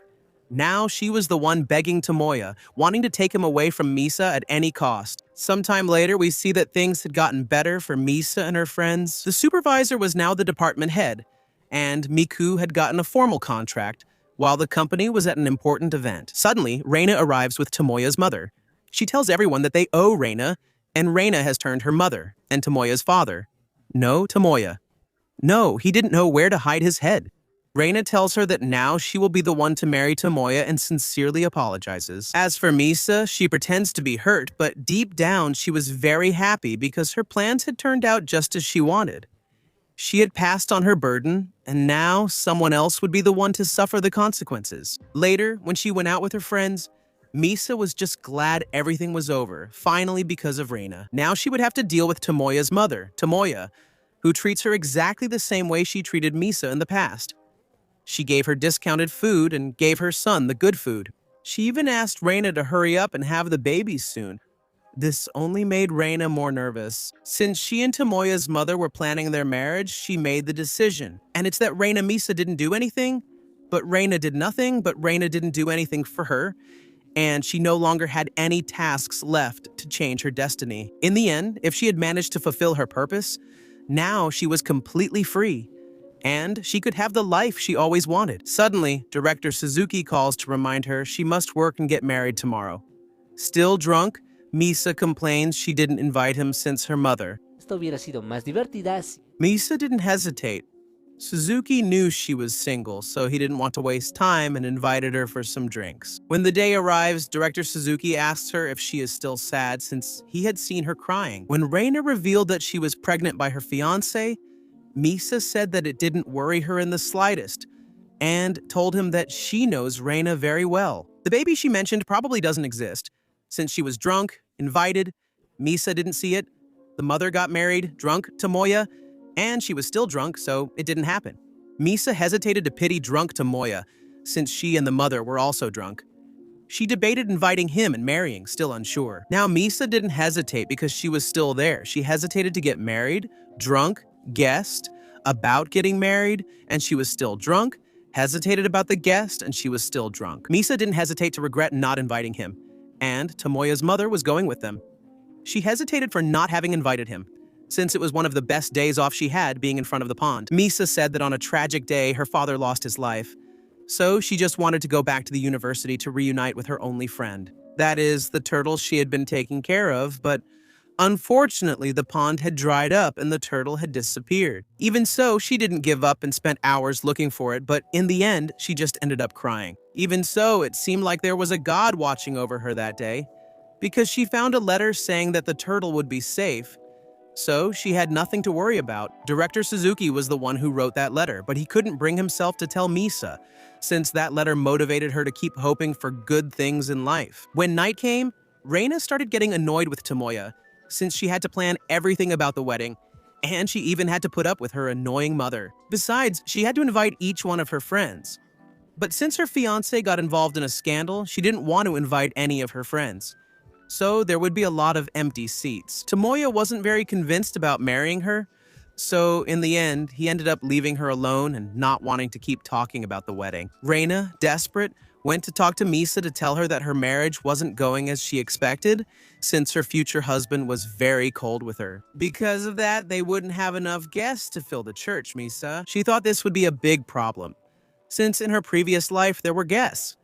Now she was the one begging Tomoya, wanting to take him away from Misa at any cost. Sometime later, we see that things had gotten better for Misa and her friends. The supervisor was now the department head, and Miku had gotten a formal contract, while the company was at an important event. Suddenly, Reina arrives with Tomoya's mother. She tells everyone that they owe Reina, and Reina has turned her mother and Tomoya's father. No, Tomoya. No, he didn't know where to hide his head. Reina tells her that now she will be the one to marry Tomoya and sincerely apologizes. As for Misa, she pretends to be hurt, but deep down she was very happy because her plans had turned out just as she wanted. She had passed on her burden, and now someone else would be the one to suffer the consequences. Later, when she went out with her friends, Misa was just glad everything was over, finally because of Reina. Now she would have to deal with Tomoya's mother, Tomoya, who treats her exactly the same way she treated Misa in the past. She gave her discounted food and gave her son the good food. She even asked Reina to hurry up and have the babies soon. This only made Reina more nervous. Since she and Tomoya's mother were planning their marriage, she made the decision. And it's that Reina Misa didn't do anything, but Reina did nothing, but Reina didn't do anything for her, and she no longer had any tasks left to change her destiny. In the end, if she had managed to fulfill her purpose, now she was completely free, and she could have the life she always wanted. Suddenly, Director Suzuki calls to remind her she must work and get married tomorrow. Still drunk, Misa complains she didn't invite him since her mother. Esto hubiera sido más divertida si... Misa didn't hesitate. Suzuki knew she was single, so he didn't want to waste time and invited her for some drinks. When the day arrives, Director Suzuki asks her if she is still sad since he had seen her crying. When Reina revealed that she was pregnant by her fiancé, Misa said that it didn't worry her in the slightest and told him that she knows Reina very well. The baby she mentioned probably doesn't exist. Since she was drunk, invited, Misa didn't see it, the mother got married, drunk Tomoya, and she was still drunk, so it didn't happen. Misa hesitated to pity drunk Tomoya, since she and the mother were also drunk. She debated inviting him and marrying, still unsure. Now Misa didn't hesitate because she was still there. She hesitated to get married, drunk, guest, about getting married, and she was still drunk, hesitated about the guest, and she was still drunk. Misa didn't hesitate to regret not inviting him, and Tomoya's mother was going with them. She hesitated for not having invited him, since it was one of the best days off she had being in front of the pond. Misa said that on a tragic day, her father lost his life, so she just wanted to go back to the university to reunite with her only friend. That is, the turtle she had been taking care of, but unfortunately, the pond had dried up and the turtle had disappeared. Even so, she didn't give up and spent hours looking for it, but in the end, she just ended up crying. Even so, it seemed like there was a god watching over her that day, because she found a letter saying that the turtle would be safe, so she had nothing to worry about. Director Suzuki was the one who wrote that letter, but he couldn't bring himself to tell Misa, since that letter motivated her to keep hoping for good things in life. When night came, Reina started getting annoyed with Tomoya, since she had to plan everything about the wedding, and she even had to put up with her annoying mother. Besides, she had to invite each one of her friends. But since her fiancé got involved in a scandal, she didn't want to invite any of her friends. So there would be a lot of empty seats. Tomoya wasn't very convinced about marrying her, so in the end, he ended up leaving her alone and not wanting to keep talking about the wedding. Reina, desperate, went to talk to Misa to tell her that her marriage wasn't going as she expected, since her future husband was very cold with her. Because of that, they wouldn't have enough guests to fill the church, Misa. She thought this would be a big problem, since in her previous life there were guests.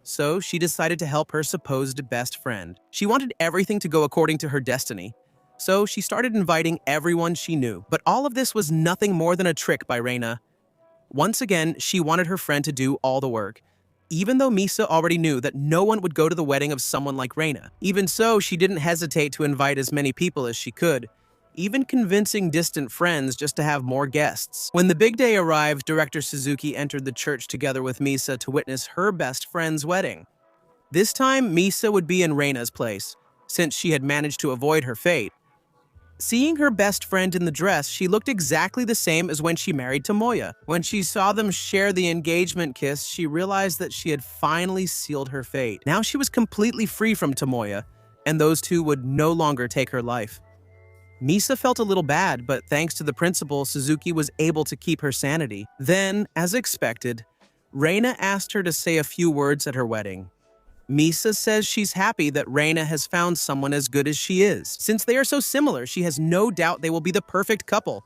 So she decided to help her supposed best friend. She wanted everything to go according to her destiny, so she started inviting everyone she knew. But all of this was nothing more than a trick by Reina. Once again, she wanted her friend to do all the work, even though Misa already knew that no one would go to the wedding of someone like Reina. Even so, she didn't hesitate to invite as many people as she could, even convincing distant friends just to have more guests. When the big day arrived, Director Suzuki entered the church together with Misa to witness her best friend's wedding. This time, Misa would be in Reina's place, since she had managed to avoid her fate. Seeing her best friend in the dress, she looked exactly the same as when she married Tomoya. When she saw them share the engagement kiss, she realized that she had finally sealed her fate. Now she was completely free from Tomoya, and those two would no longer take her life. Misa felt a little bad, but thanks to the principal, Suzuki was able to keep her sanity. Then, as expected, Reina asked her to say a few words at her wedding. Misa says she's happy that Reina has found someone as good as she is. Since they are so similar, she has no doubt they will be the perfect couple.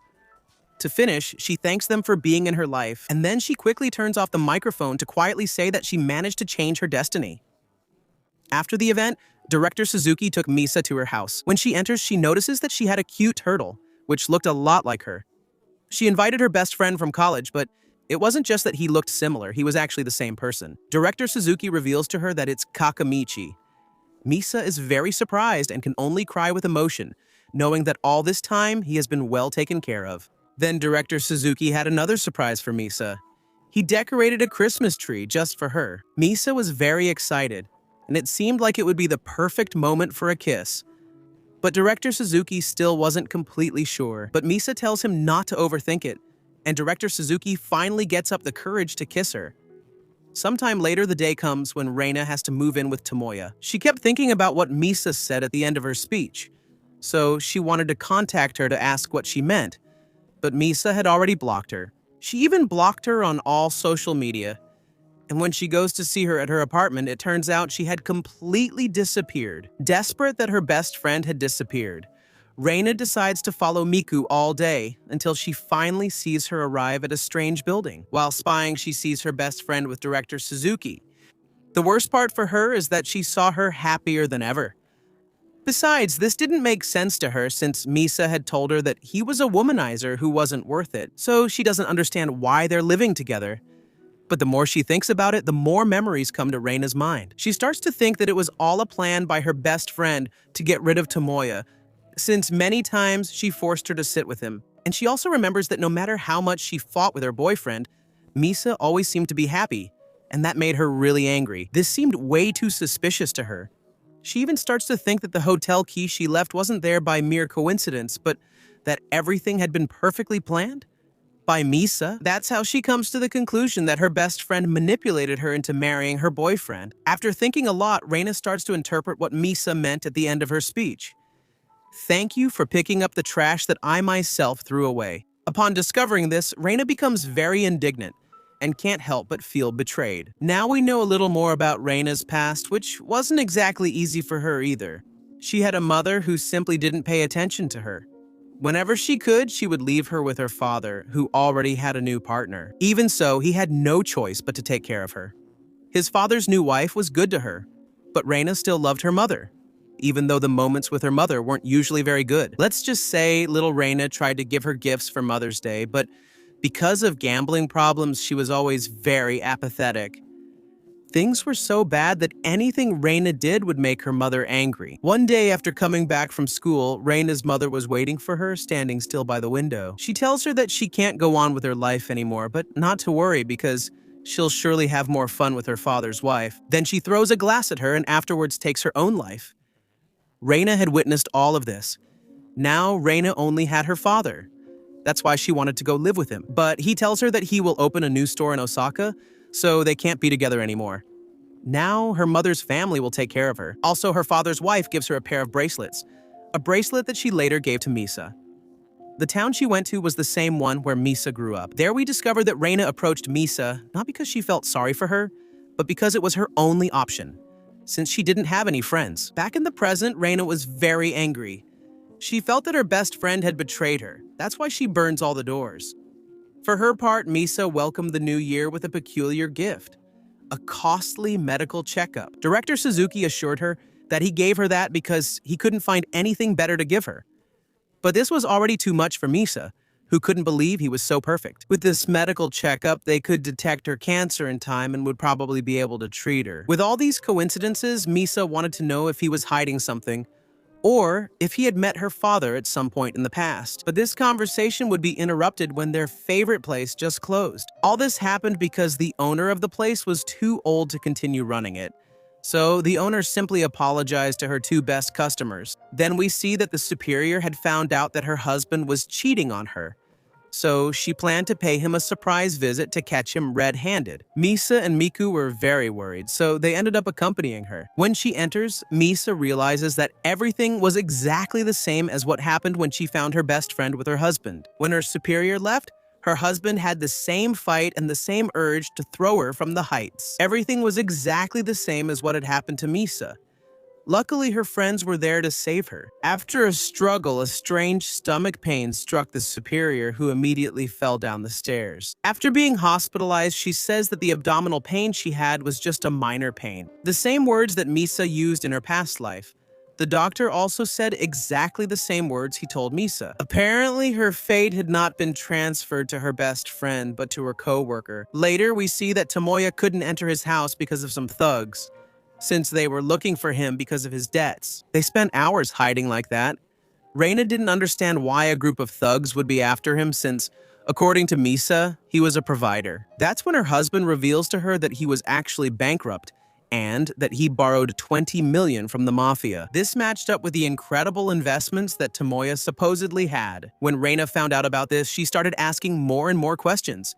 To finish, she thanks them for being in her life, and then she quickly turns off the microphone to quietly say that she managed to change her destiny. After the event, Director Suzuki took Misa to her house. When she enters, she notices that she had a cute turtle, which looked a lot like her. She invited her best friend from college, but it wasn't just that he looked similar, he was actually the same person. Director Suzuki reveals to her that it's Kakamichi. Misa is very surprised and can only cry with emotion, knowing that all this time he has been well taken care of. Then Director Suzuki had another surprise for Misa. He decorated a Christmas tree just for her. Misa was very excited, and it seemed like it would be the perfect moment for a kiss. But Director Suzuki still wasn't completely sure, but Misa tells him not to overthink it, and Director Suzuki finally gets up the courage to kiss her. Sometime later, the day comes when Reina has to move in with Tomoya. She kept thinking about what Misa said at the end of her speech, so she wanted to contact her to ask what she meant. But Misa had already blocked her. She even blocked her on all social media. And when she goes to see her at her apartment, it turns out she had completely disappeared. Desperate that her best friend had disappeared, Reina decides to follow Miku all day until she finally sees her arrive at a strange building. While spying, she sees her best friend with Director Suzuki. The worst part for her is that she saw her happier than ever. Besides, this didn't make sense to her since Misa had told her that he was a womanizer who wasn't worth it, so she doesn't understand why they're living together. But the more she thinks about it, the more memories come to Reina's mind. She starts to think that it was all a plan by her best friend to get rid of Tomoya, since many times she forced her to sit with him. And she also remembers that no matter how much she fought with her boyfriend, Misa always seemed to be happy, and that made her really angry. This seemed way too suspicious to her. She even starts to think that the hotel key she left wasn't there by mere coincidence, but that everything had been perfectly planned by Misa. That's how she comes to the conclusion that her best friend manipulated her into marrying her boyfriend. After thinking a lot, Reina starts to interpret what Misa meant at the end of her speech. Thank you for picking up the trash that I myself threw away. Upon discovering this, Reina becomes very indignant and can't help but feel betrayed. Now we know a little more about Reina's past, which wasn't exactly easy for her either. She had a mother who simply didn't pay attention to her. Whenever she could, she would leave her with her father, who already had a new partner. Even so, he had no choice but to take care of her. His father's new wife was good to her, but Reina still loved her mother, even though the moments with her mother weren't usually very good. Let's just say little Reina tried to give her gifts for Mother's Day, but because of gambling problems, she was always very apathetic. Things were so bad that anything Reina did would make her mother angry. One day after coming back from school, Reina's mother was waiting for her, standing still by the window. She tells her that she can't go on with her life anymore, but not to worry because she'll surely have more fun with her father's wife. Then she throws a glass at her and afterwards takes her own life. Reina had witnessed all of this. Now Reina only had her father. That's why she wanted to go live with him. But he tells her that he will open a new store in Osaka, so they can't be together anymore. Now her mother's family will take care of her. Also, her father's wife gives her a pair of bracelets, a bracelet that she later gave to Misa. The town she went to was the same one where Misa grew up. There we discovered that Reina approached Misa not because she felt sorry for her, but because it was her only option, since she didn't have any friends. Back in the present, Reina was very angry. She felt that her best friend had betrayed her. That's why she burns all the doors. For her part, Misa welcomed the new year with a peculiar gift, a costly medical checkup. Director Suzuki assured her that he gave her that because he couldn't find anything better to give her. But this was already too much for Misa, who couldn't believe he was so perfect. With this medical checkup, they could detect her cancer in time and would probably be able to treat her. With all these coincidences, Misa wanted to know if he was hiding something, or if he had met her father at some point in the past. But this conversation would be interrupted when their favorite place just closed. All this happened because the owner of the place was too old to continue running it. So the owner simply apologized to her two best customers. Then we see that the superior had found out that her husband was cheating on her. So she planned to pay him a surprise visit to catch him red-handed. Misa and Miku were very worried, so they ended up accompanying her. When she enters, Misa realizes that everything was exactly the same as what happened when she found her best friend with her husband. When her superior left, Her husband had the same fight and the same urge to throw her from the heights. Everything was exactly the same as what had happened to Misa. Luckily, her friends were there to save her. After a struggle, a strange stomach pain struck the superior, who immediately fell down the stairs. After being hospitalized, she says that the abdominal pain she had was just a minor pain. The same words that Misa used in her past life. The doctor also said exactly the same words he told Misa. Apparently, her fate had not been transferred to her best friend, but to her co-worker. Later, we see that Tomoya couldn't enter his house because of some thugs, since they were looking for him because of his debts. They spent hours hiding like that. Reina didn't understand why a group of thugs would be after him since, according to Misa, he was a provider. That's when her husband reveals to her that he was actually bankrupt and that he borrowed 20 million from the mafia. This matched up with the incredible investments that Tomoya supposedly had. When Reina found out about this, she started asking more and more questions.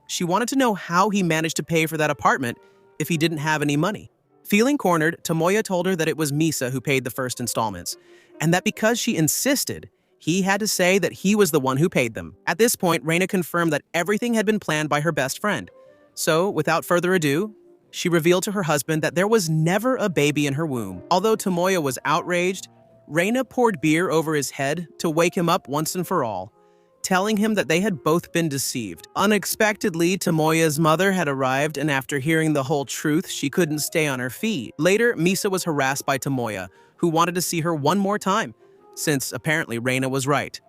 She wanted to know how he managed to pay for that apartment if he didn't have any money. Feeling cornered, Tomoya told her that it was Misa who paid the first installments, and that because she insisted, he had to say that he was the one who paid them. At this point, Reina confirmed that everything had been planned by her best friend. So, without further ado, she revealed to her husband that there was never a baby in her womb. Although Tomoya was outraged, Reina poured beer over his head to wake him up once and for all, telling him that they had both been deceived. Unexpectedly, Tomoya's mother had arrived, and after hearing the whole truth, she couldn't stay on her feet. Later, Misa was harassed by Tomoya, who wanted to see her one more time, since apparently Reina was right.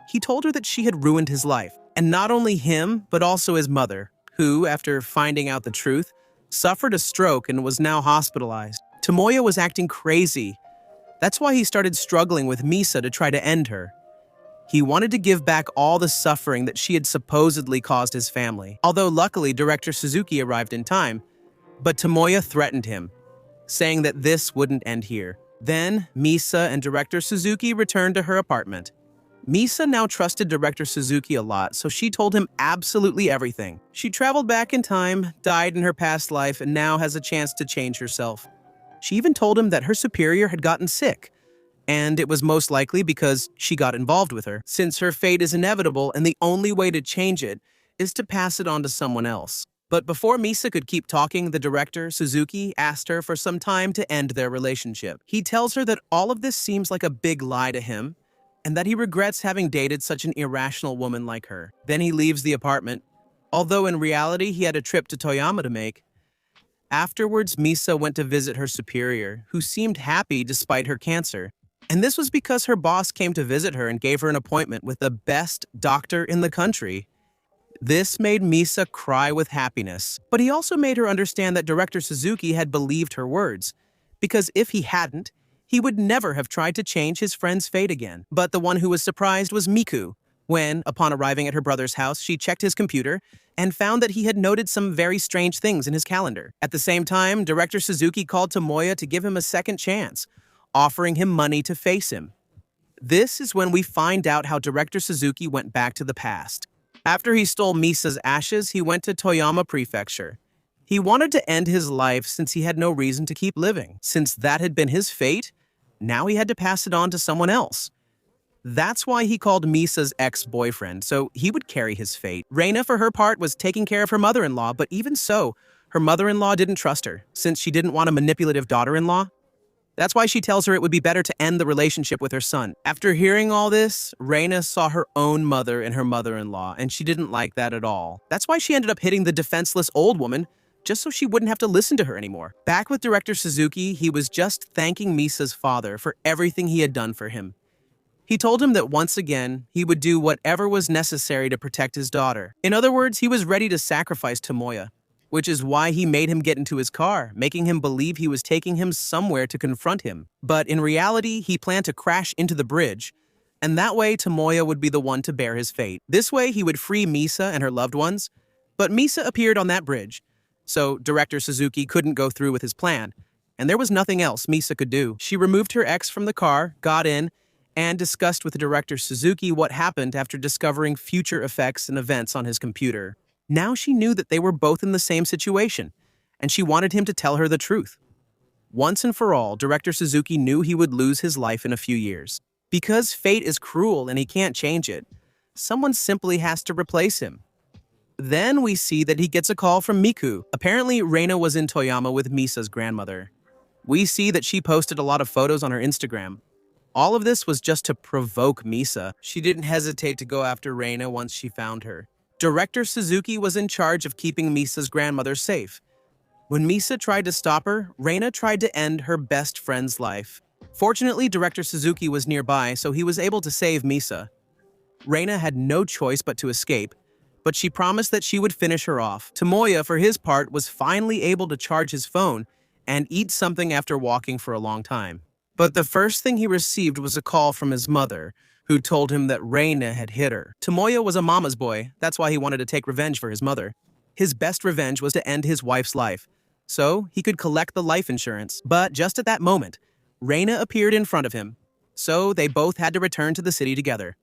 He told her that she had ruined his life, and not only him, but also his mother, who, after finding out the truth, suffered a stroke and was now hospitalized. Tomoya was acting crazy. That's why he started struggling with Misa to try to end her. He wanted to give back all the suffering that she had supposedly caused his family. Although luckily, Director Suzuki arrived in time, but Tomoya threatened him, saying that this wouldn't end here. Then, Misa and Director Suzuki returned to her apartment. Misa now trusted Director Suzuki a lot, so she told him absolutely everything. She traveled back in time, died in her past life, and now has a chance to change herself. She even told him that her superior had gotten sick, and it was most likely because she got involved with her, since her fate is inevitable and the only way to change it is to pass it on to someone else. But before Misa could keep talking, the director, Suzuki, asked her for some time to end their relationship. He tells her that all of this seems like a big lie to him, and that he regrets having dated such an irrational woman like her. Then he leaves the apartment, although in reality he had a trip to Toyama to make. Afterwards, Misa went to visit her superior, who seemed happy despite her cancer. And this was because her boss came to visit her and gave her an appointment with the best doctor in the country. This made Misa cry with happiness, but he also made her understand that Director Suzuki had believed her words, because if he hadn't, he would never have tried to change his friend's fate again. But the one who was surprised was Miku, when, upon arriving at her brother's house, she checked his computer and found that he had noted some very strange things in his calendar. At the same time, Director Suzuki called Tomoya to give him a second chance, offering him money to face him. This is when we find out how Director Suzuki went back to the past. After he stole Misa's ashes, he went to Toyama Prefecture. He wanted to end his life since he had no reason to keep living. Since that had been his fate, now he had to pass it on to someone else. That's why he called Misa's ex-boyfriend, so he would carry his fate. Reina, for her part, was taking care of her mother-in-law, but even so, her mother-in-law didn't trust her, since she didn't want a manipulative daughter-in-law. That's why she tells her it would be better to end the relationship with her son. After hearing all this, Reina saw her own mother in her mother-in-law, and she didn't like that at all. That's why she ended up hitting the defenseless old woman, just so she wouldn't have to listen to her anymore. Back with Director Suzuki, he was just thanking Misa's father for everything he had done for him. He told him that once again, he would do whatever was necessary to protect his daughter. In other words, he was ready to sacrifice Tomoya, which is why he made him get into his car, making him believe he was taking him somewhere to confront him. But in reality, he planned to crash into the bridge, and that way Tomoya would be the one to bear his fate. This way, he would free Misa and her loved ones, but Misa appeared on that bridge, so Director Suzuki couldn't go through with his plan, and there was nothing else Misa could do. She removed her ex from the car, got in, and discussed with Director Suzuki what happened after discovering future effects and events on his computer. Now she knew that they were both in the same situation, and she wanted him to tell her the truth. Once and for all, Director Suzuki knew he would lose his life in a few years. Because fate is cruel and he can't change it, Someone simply has to replace him. Then we see that he gets a call from Miku. Apparently, Reina was in Toyama with Misa's grandmother. We see that she posted a lot of photos on her Instagram. All of this was just to provoke Misa. She didn't hesitate to go after Reina once she found her. Director Suzuki was in charge of keeping Misa's grandmother safe. When Misa tried to stop her, Reina tried to end her best friend's life. Fortunately, Director Suzuki was nearby, so he was able to save Misa. Reina had no choice but to escape, but she promised that she would finish her off. Tomoya, for his part, was finally able to charge his phone and eat something after walking for a long time. But the first thing he received was a call from his mother, who told him that Reina had hit her. Tomoya was a mama's boy, that's why he wanted to take revenge for his mother. His best revenge was to end his wife's life, so he could collect the life insurance. But just at that moment, Reina appeared in front of him, so they both had to return to the city together.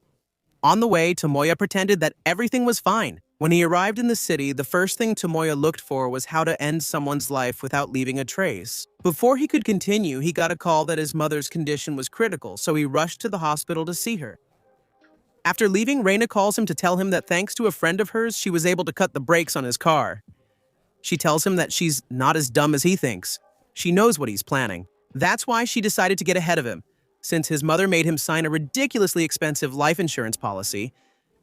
On the way, Tomoya pretended that everything was fine. When he arrived in the city, the first thing Tomoya looked for was how to end someone's life without leaving a trace. Before he could continue, he got a call that his mother's condition was critical, so he rushed to the hospital to see her. After leaving, Reina calls him to tell him that thanks to a friend of hers, she was able to cut the brakes on his car. She tells him that she's not as dumb as he thinks. She knows what he's planning. That's why she decided to get ahead of him, since his mother made him sign a ridiculously expensive life insurance policy,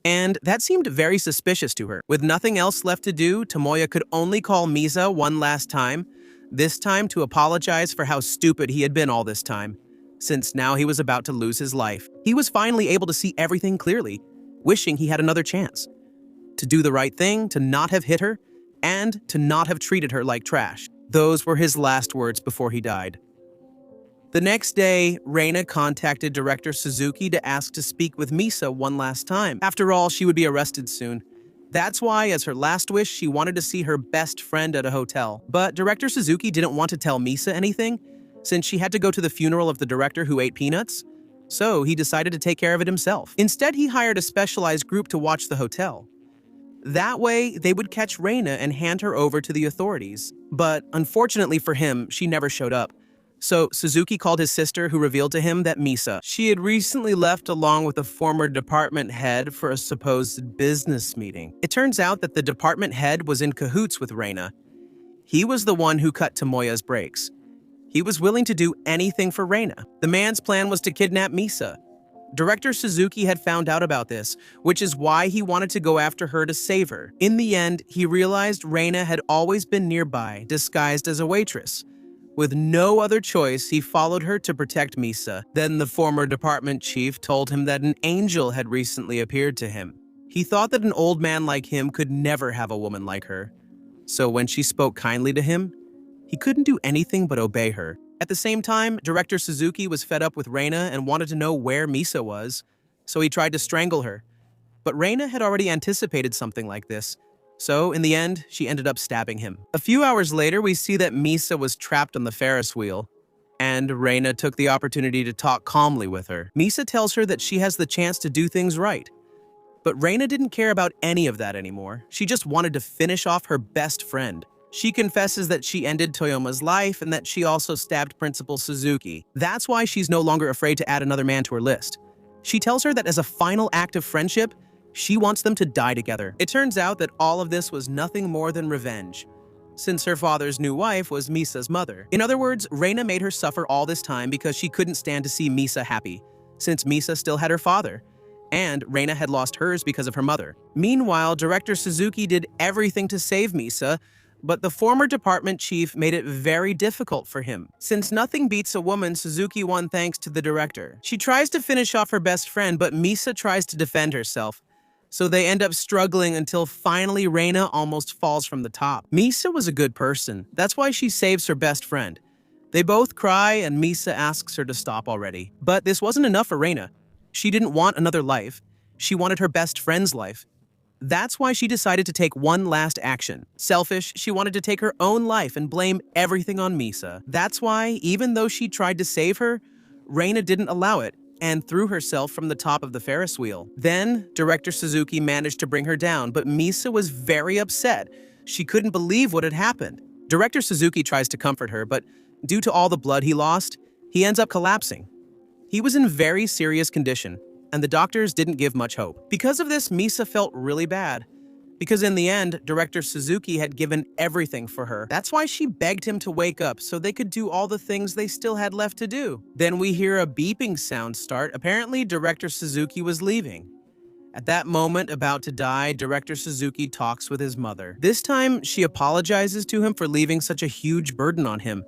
and that seemed very suspicious to her. With nothing else left to do, Tomoya could only call Misa one last time, this time to apologize for how stupid he had been all this time, since now he was about to lose his life. He was finally able to see everything clearly, wishing he had another chance. To do the right thing, to not have hit her, and to not have treated her like trash. Those were his last words before he died. The next day, Reina contacted Director Suzuki to ask to speak with Misa one last time. After all, she would be arrested soon. That's why, as her last wish, she wanted to see her best friend at a hotel. But Director Suzuki didn't want to tell Misa anything, since she had to go to the funeral of the director who ate peanuts. So he decided to take care of it himself. Instead, he hired a specialized group to watch the hotel. That way, they would catch Reina and hand her over to the authorities. But unfortunately for him, she never showed up. So Suzuki called his sister, who revealed to him that Misa, she had recently left along with a former department head for a supposed business meeting. It turns out that the department head was in cahoots with Reina. He was the one who cut Tomoya's brakes. He was willing to do anything for Reina. The man's plan was to kidnap Misa. Director Suzuki had found out about this, which is why he wanted to go after her to save her. In the end, he realized Reina had always been nearby, disguised as a waitress. With no other choice, he followed her to protect Misa. Then the former department chief told him that an angel had recently appeared to him. He thought that an old man like him could never have a woman like her. So when she spoke kindly to him, he couldn't do anything but obey her. At the same time, Director Suzuki was fed up with Reina and wanted to know where Misa was, so he tried to strangle her. But Reina had already anticipated something like this. So, in the end, she ended up stabbing him. A few hours later, we see that Misa was trapped on the Ferris wheel, and Reina took the opportunity to talk calmly with her. Misa tells her that she has the chance to do things right. But Reina didn't care about any of that anymore. She just wanted to finish off her best friend. She confesses that she ended Toyoma's life and that she also stabbed Principal Suzuki. That's why she's no longer afraid to add another man to her list. She tells her that as a final act of friendship, she wants them to die together. It turns out that all of this was nothing more than revenge, since her father's new wife was Misa's mother. In other words, Reina made her suffer all this time because she couldn't stand to see Misa happy, since Misa still had her father, and Reina had lost hers because of her mother. Meanwhile, Director Suzuki did everything to save Misa, but the former department chief made it very difficult for him. Since nothing beats a woman, Suzuki won thanks to the director. She tries to finish off her best friend, but Misa tries to defend herself. So they end up struggling until finally Reina almost falls from the top. Misa was a good person. That's why she saves her best friend. They both cry and Misa asks her to stop already. But this wasn't enough for Reina. She didn't want another life. She wanted her best friend's life. That's why she decided to take one last action. Selfish, she wanted to take her own life and blame everything on Misa. That's why, even though she tried to save her, Reina didn't allow it and threw herself from the top of the Ferris wheel. Then, Director Suzuki managed to bring her down, but Misa was very upset. She couldn't believe what had happened. Director Suzuki tries to comfort her, but due to all the blood he lost, he ends up collapsing. He was in very serious condition. and the doctors didn't give much hope. Because of this, Misa felt really bad. Because in the end, director Suzuki had given everything for her. That's why she begged him to wake up so they could do all the things they still had left to do. Then we hear a beeping sound start. Apparently, director Suzuki was leaving. At that moment, about to die, director Suzuki talks with his mother. This time, she apologizes to him for leaving such a huge burden on him.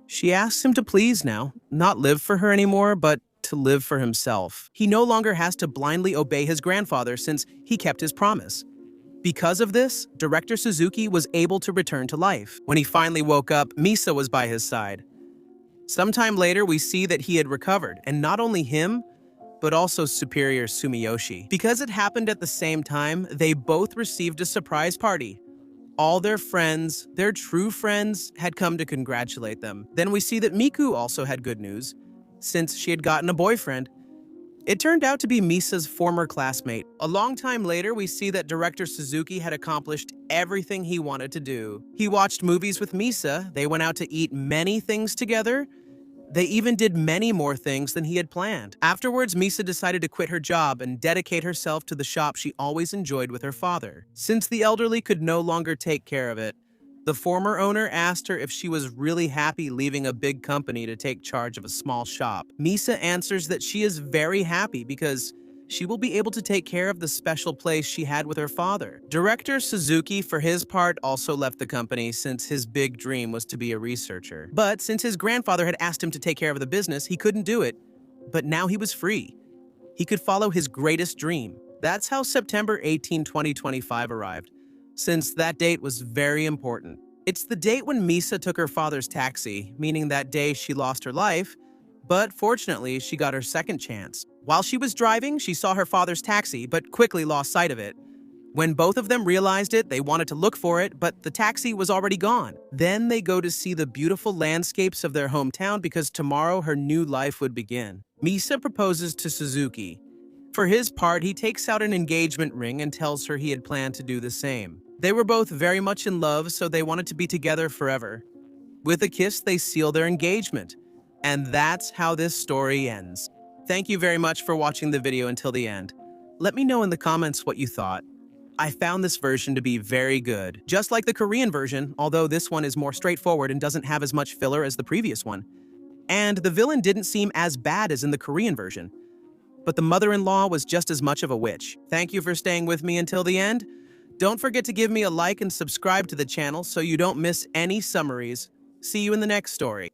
She asks him to please now, not live for her anymore, but to live for himself. He no longer has to blindly obey his grandfather since he kept his promise. Because of this, director Suzuki was able to return to life. When he finally woke up, Misa was by his side. Sometime later, we see that he had recovered, and not only him, but also Superior Sumiyoshi. Because it happened at the same time, they both received a surprise party. All their friends, their true friends, had come to congratulate them. Then we see that Miku also had good news, since she had gotten a boyfriend. It turned out to be Misa's former classmate. A long time later, we see that director Suzuki had accomplished everything he wanted to do. He watched movies with Misa, they went out to eat many things together. They even did many more things than he had planned. Afterwards, Misa decided to quit her job and dedicate herself to the shop she always enjoyed with her father. Since the elderly could no longer take care of it, the former owner asked her if she was really happy leaving a big company to take charge of a small shop. Misa answers that she is very happy because she will be able to take care of the special place she had with her father. Director Suzuki, for his part, also left the company since his big dream was to be a researcher. But since his grandfather had asked him to take care of the business, he couldn't do it. But now he was free. He could follow his greatest dream. That's how September 18, 2025 arrived, since that date was very important. It's the date when Misa took her father's taxi, meaning that day she lost her life, but fortunately, she got her second chance. While she was driving, she saw her father's taxi, but quickly lost sight of it. When both of them realized it, they wanted to look for it, but the taxi was already gone. Then they go to see the beautiful landscapes of their hometown because tomorrow her new life would begin. Misa proposes to Suzuki. For his part, he takes out an engagement ring and tells her he had planned to do the same. They were both very much in love, so they wanted to be together forever. With a kiss, they seal their engagement. And that's how this story ends. Thank you very much for watching the video until the end. Let me know in the comments what you thought. I found this version to be very good. Just like the Korean version, although this one is more straightforward and doesn't have as much filler as the previous one. And the villain didn't seem as bad as in the Korean version. But the mother-in-law was just as much of a witch. Thank you for staying with me until the end. Don't forget to give me a like and subscribe to the channel so you don't miss any summaries. See you in the next story.